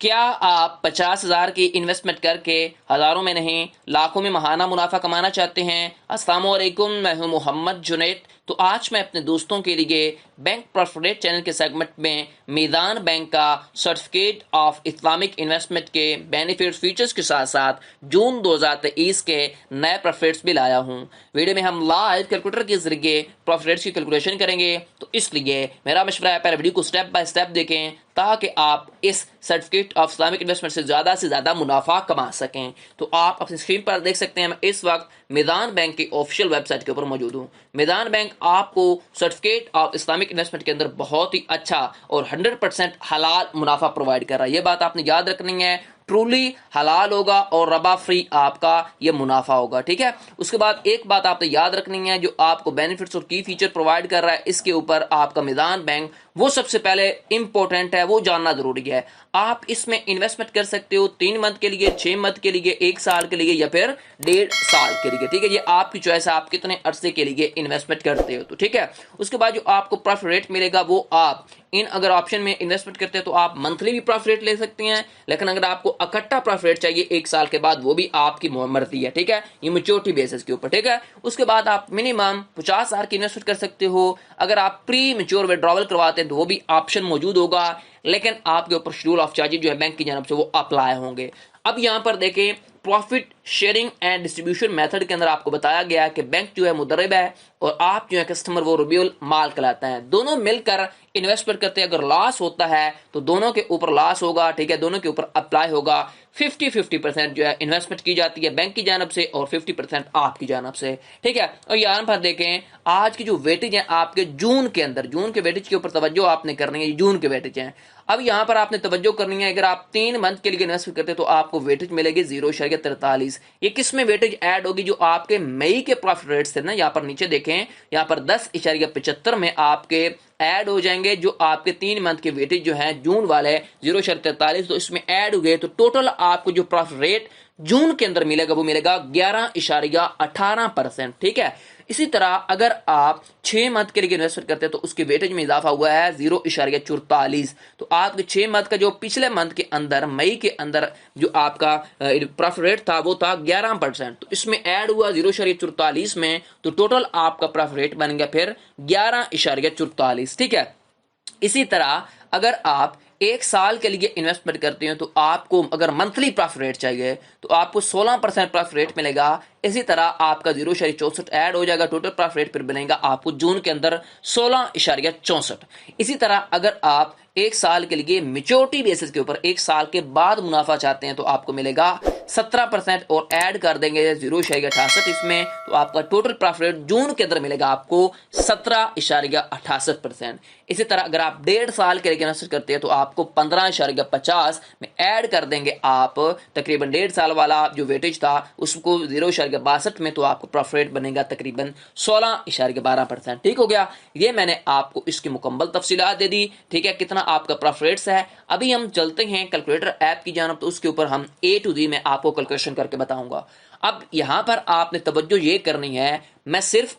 क्या आप 50,000 की इन्वेस्टमेंट करके हज़ारों में नहीं लाखों में महाना मुनाफा कमाना चाहते हैं? अस्सलाम वालेकुम, मैं हूं मोहम्मद जुनैद। तो आज मैं अपने दोस्तों के लिए बैंक प्रॉफिट चैनल के सेगमेंट में मीज़ान बैंक का सर्टिफिकेट ऑफ इस्लामिक इन्वेस्टमेंट के बेनिफिट्स फीचर्स के साथ साथ जून 2023 के नए प्रॉफिट्स भी लाया हूं। वीडियो में हम लाइव कैलकुलेटर के जरिए प्रॉफिट्स की कैलकुलेशन करेंगे, तो इसलिए मेरा मशवरा है पहले वीडियो को स्टेप बाय स्टेप देखें ताकि आप इस सर्टिफिकेट ऑफ इस्लामिक इन्वेस्टमेंट से ज़्यादा मुनाफा कमा सकें। तो आप अपनी स्क्रीन पर देख सकते हैं, मैं इस वक्त मीज़ान बैंक की ऑफिशियल वेबसाइट के ऊपर मौजूद हूँ। मीज़ान बैंक आपको सर्टिफिकेट ऑफ इस्लामिक इन्वेस्टमेंट के अंदर बहुत ही अच्छा और 100% हलाल मुनाफा प्रोवाइड कर रहा है। ये बात आपने याद रखनी है, ट्रूली हलाल होगा और रबा फ्री आपका ये मुनाफा होगा। ठीक है, उसके बाद एक बात आपने याद रखनी है, जो आपको बेनिफिट्स और की फीचर प्रोवाइड कर रहा है इसके ऊपर आपका मीज़ान बैंक वो सबसे पहले इंपॉर्टेंट है, वो जानना जरूरी है। आप इसमें इन्वेस्टमेंट कर सकते हो 3 मंथ के लिए, 6 मंथ के लिए, 1 साल के लिए या फिर 1.5 साल के लिए। ठीक है, ये आपकी चॉइस है, आप कितने अरसे के लिए इन्वेस्टमेंट करते हो। तो ठीक है, उसके बाद जो आपको प्रॉफिट रेट मिलेगा वो आप इन अगर ऑप्शन में इन्वेस्टमेंट करते हैं तो आप मंथली भी प्रॉफिट रेट ले सकते हैं, लेकिन अगर आपको इकट्ठा प्रॉफिट रेट चाहिए 1 साल के बाद, वो भी आपकी मर्जी है। ठीक है, ये मैच्योरिटी बेसिस के ऊपर। ठीक है, उसके बाद आप मिनिमम 50,000 की इन्वेस्टमेंट कर सकते हो। अगर आप प्री मैच्योर विड्रॉवल करवाते हैं तो वो भी ऑप्शन मौजूद होगा, लेकिन आपके ऊपर शेड्यूल ऑफ चार्जेस जो है बैंक की जानब से वो अप्लाई होंगे। अब यहां पर देखें, profit sharing and distribution method के अंदर आपको बताया गया है कि बैंक जो है मुदर्रिब है और आप जो है कस्टमर वो रबियुल माल कहलाता है। दोनों मिलकर इन्वेस्टमेंट करते हैं, अगर लॉस होता है तो दोनों के ऊपर लॉस होगा। ठीक है, दोनों के ऊपर अप्लाई होगा। 50-50% जो है इन्वेस्टमेंट की जाती है बैंक की जानब से और 50% आपकी जानब से। ठीक है, और यहाँ पर देखें आज की जो वेटेज है आपके जून के अंदर, जून के वेटेज के ऊपर तवज्जो आपने करनी है, जून के वेटेज है। अब यहाँ पर आपने तवज्जो करनी है, अगर आप 3 मंथ के लिए इन्वेस्ट करते हैं तो आपको वेटेज मिलेगी 0.43। ये किस में वेटेज ऐड होगी? जो आपके मई के प्रॉफिट रेट्स थे ना, यहाँ पर नीचे देखें, यहाँ पर 10.75 में आपके ऐड हो जाएंगे। जो आपके 3 मंथ के वेटेज जो है जून वाले 0.43, तो इसमें ऐड हो गए, तो टोटल आपको जो प्रॉफिट रेट जून के अंदर मिलेगा वो मिलेगा 11.18%। ठीक है, इसी तरह अगर आप 6 मंथ के लिए इन्वेस्टमेंट करते हैं तो उसके वेटेज में इजाफा हुआ है 0.44। तो आपके 6 मंथ का जो पिछले मंथ के अंदर मई के अंदर जो आपका प्रॉफिट रेट था वो था 11%, तो इसमें ऐड हुआ 0.44 में, तो टोटल आपका प्रॉफिट रेट बन गया फिर 11.44। ठीक है, इसी तरह अगर आप 1 साल के लिए इन्वेस्टमेंट करते हैं तो आपको अगर मंथली प्रॉफिट रेट चाहिए तो आपको 16% प्रॉफिट रेट मिलेगा। इसी तरह आपका 0.64 ऐड हो जाएगा, टोटल प्रॉफिट रेट फिर बनेगा आपको जून के अंदर 16.64। इसी तरह अगर आप 1 साल के लिए मेच्योरिटी बेसिस के ऊपर 1 साल के बाद मुनाफा चाहते हैं तो आपको मिलेगा 17% और ऐड कर देंगे 0.68 इसमें, तो आपका टोटल प्रॉफिट रेट जून के अंदर मिलेगा आपको 17.68%। इसी तरह अगर आप 1.5 साल के लिए इन्वेस्ट करते हैं तो आपको 15.50 में ऐड कर देंगे आप तकरीबन 1.5 साल वाला जो वेटेज था उसको 0.62 में, तो आपको प्रॉफिट रेट बनेगा तकरीबन 16.12%। ठीक हो गया, ये मैंने आपको इसकी मुकम्मल तफसीलात दे दी। ठीक है, कितना आपका प्रॉफिट रेट्स है। अभी हम चलते हैं कैलकुलेटर ऐप की जानब, तो उसके ऊपर हम A to Z में आपको कैलकुलेशन करके बताऊंगा। अब यहां पर आपने तवज्जो ये करनी है, मैं सिर्फ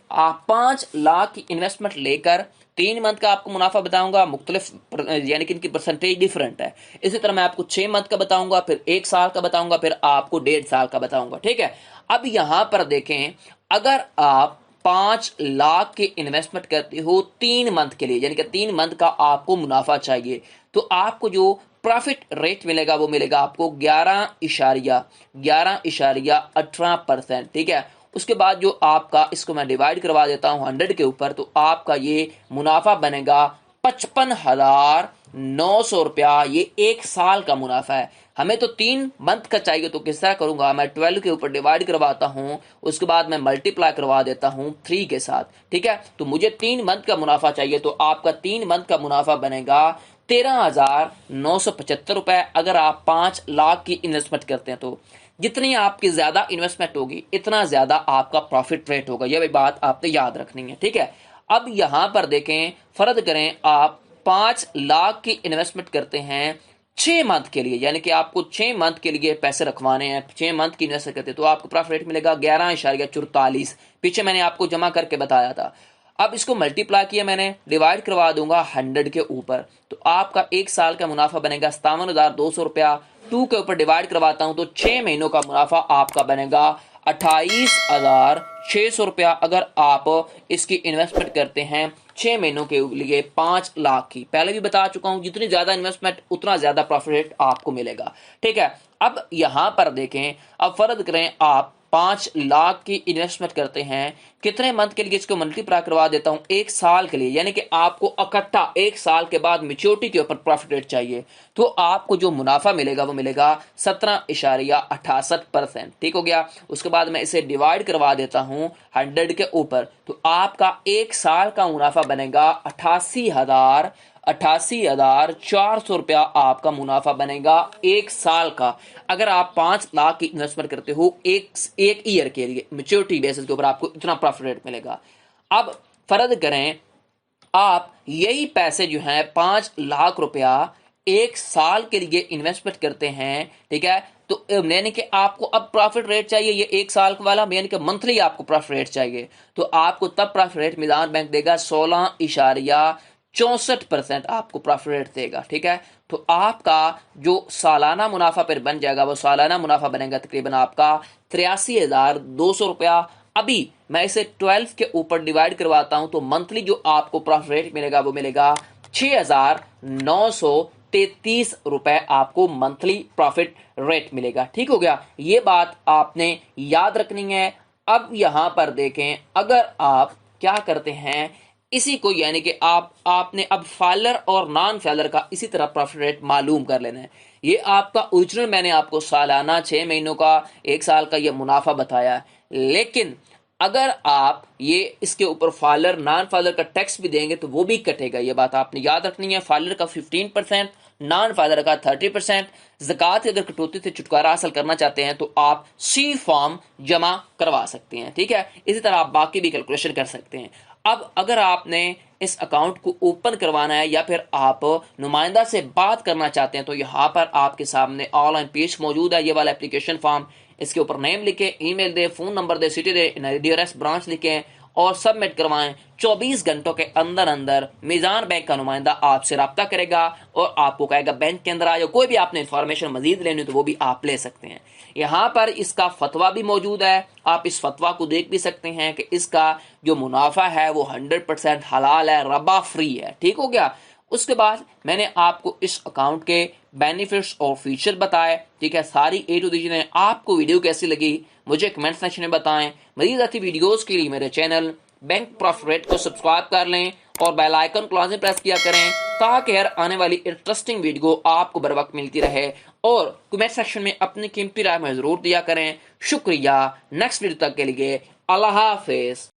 5 लाख की इन्वेस्टमेंट लेकर 3 मंथ का आपको मुनाफा बताऊंगा, मुख्तलिफ यानी कि इनकी परसेंटेज डिफरेंट है। इसी तरह मैं आपको 6 मंथ का बताऊंगा, फिर 1 साल का बताऊंगा, फिर आपको 1.5 साल का बताऊंगा। ठीक है, अब यहां पर देखें, अगर आप 5 लाख की इन्वेस्टमेंट करते हो 3 मंथ के लिए, यानी कि 3 मंथ का आपको मुनाफा चाहिए, तो आपको जो प्रॉफिट रेट मिलेगा वो मिलेगा आपको 11.18%। ठीक है, उसके बाद जो आपका, इसको मैं डिवाइड करवा देता हूं 100 के ऊपर, तो आपका ये मुनाफा बनेगा 55,900 रुपया। ये 1 साल का मुनाफा है। हमें तो 3 मंथ का चाहिए, तो किस तरह करूंगा, मैं 12 के ऊपर डिवाइड करवाता हूं, उसके बाद मैं मल्टीप्लाई करवा देता हूं 3 के साथ। ठीक है, तो मुझे 3 मंथ का मुनाफा चाहिए, तो आपका 3 मंथ का मुनाफा बनेगा 13,975 रुपए। अगर आप 5 लाख की इन्वेस्टमेंट करते हैं तो जितनी आपकी ज्यादा इन्वेस्टमेंट होगी इतना ज्यादा आपका प्रॉफिट रेट होगा, यह भी बात आपने याद रखनी है। ठीक है, अब यहां पर देखें, फर्ज करें आप 5 लाख की इन्वेस्टमेंट करते हैं 6 मंथ के लिए, यानी कि आपको 6 मंथ के लिए पैसे रखवाने हैं, 6 मंथ की इन्वेस्ट करते हैं तो आपको प्रॉफिट रेट मिलेगा 11.44। पीछे मैंने आपको जमा करके बताया था। अब इसको मल्टीप्लाई किया मैंने, डिवाइड करवा दूंगा 100 के ऊपर, तो आपका एक साल का मुनाफा बनेगा 57,200 रुपया। 2 के ऊपर डिवाइड करवाता हूं तो 6 महीनों का मुनाफा आपका बनेगा 28,600 रुपया। अगर आप इसकी इन्वेस्टमेंट करते हैं 6 महीनों के लिए 5 लाख की, पहले भी बता चुका हूं जितनी ज्यादा इन्वेस्टमेंट उतना ज्यादा प्रॉफिट आपको मिलेगा। ठीक है, अब यहां पर देखें, अब फर्ज करें आप 5 लाख की इन्वेस्टमेंट करते हैं, कितने मंथ के लिए इसको मल्टीप्लाई करवा देता हूं, एक साल के लिए, यानी कि आपको इकट्ठा एक साल के बाद मेच्योरिटी के ऊपर प्रॉफिट रेट चाहिए, तो आपको जो मुनाफा मिलेगा वो मिलेगा 17.68%। ठीक हो गया। उसके बाद मैं इसे डिवाइड करवा देता हूं 100 के ऊपर, तो आपका एक साल का मुनाफा बनेगा 88,400 रुपया आपका मुनाफा बनेगा एक साल का। अगर आप 5 लाख की इन्वेस्टमेंट करते हो एक ईयर के लिए, मेच्योरिटी बेसिस के ऊपर आपको इतना प्रॉफिट रेट मिलेगा। अब फर्ज करें आप यही पैसे जो है 5 लाख रुपया एक साल के लिए इन्वेस्टमेंट करते हैं, ठीक है, तो यानी कि आपको अब प्रॉफिट रेट चाहिए ये एक साल वाला, यानी कि मंथली आपको प्रॉफिट रेट चाहिए, तो आपको तब प्रॉफिट रेट मिलान बैंक देगा 16.64% आपको प्रॉफिट रेट देगा। ठीक है, तो आपका जो सालाना मुनाफा फिर बन जाएगा, वो सालाना मुनाफा बनेगा तकरीबन आपका 83,200 रुपया। अभी मैं इसे 12 के ऊपर डिवाइड करवाता हूं तो मंथली जो आपको प्रॉफिट रेट मिलेगा वो मिलेगा 6,933 रुपए आपको मंथली प्रॉफिट रेट मिलेगा। ठीक हो गया, ये बात आपने याद रखनी है। अब यहां पर देखें, अगर आप क्या करते हैं इसी को, यानी कि आपने अब फाइलर और नॉन फाइलर का इसी तरह प्रॉफिट रेट मालूम कर लेना है। ये आपका ओरिजिनल मैंने आपको सालाना 6 महीनों का एक साल का ये मुनाफा बताया है, लेकिन अगर आप ये इसके ऊपर फाइलर नॉन फाइलर का टैक्स भी देंगे तो वो भी कटेगा। ये बात आपने याद रखनी है। फाइलर का 15%, नॉन फाइलर का 30%। ज़कात की अगर कटौती से छुटकारा हासिल करना चाहते हैं तो आप सी फॉर्म जमा करवा सकते हैं। ठीक है, इसी तरह आप बाकी भी कैलकुलेशन कर सकते हैं। अब अगर आपने इस अकाउंट को ओपन करवाना है या फिर आप नुमाइंदा से बात करना चाहते हैं तो यहाँ पर आपके सामने ऑनलाइन पेज मौजूद है, ये वाला एप्लीकेशन फॉर्म। इसके ऊपर नेम लिखें, ईमेल दें, फोन नंबर दें, सिटी दें, डियरेस्ट ब्रांच लिखें और सबमिट करवाएं। 24 घंटों के अंदर अंदर मीज़ान बैंक का नुमाइंदा आपसे रब्ता करेगा और आपको कहेगा बैंक के अंदर आ जाओ। कोई भी आपने इंफॉर्मेशन मजीद लेनी हो तो वो भी आप ले सकते हैं। यहाँ पर इसका फतवा भी मौजूद है, आप इस फतवा को देख भी सकते हैं कि इसका जो मुनाफा है वो 100% हलाल है, रबा फ्री है। ठीक हो गया। उसके बाद मैंने आपको इस अकाउंट के बेनिफिट्स और फीचर बताए। ठीक है, सारी ए टू दी। आपको वीडियो कैसी लगी मुझे कमेंट सेक्शन में बताएं। मज़ीद अच्छी वीडियोस के लिए मेरे चैनल बैंक प्रॉफिट रेट को सब्सक्राइब कर लें और बेल आइकन को लाजमी प्रेस किया करें ताकि हर आने वाली इंटरेस्टिंग वीडियो आपको बर वक्त मिलती रहे। और कमेंट सेक्शन में अपनी कीमती राय में जरूर दिया करें। शुक्रिया। नेक्स्ट वीडियो तक के लिए अल्लाह हाफिज।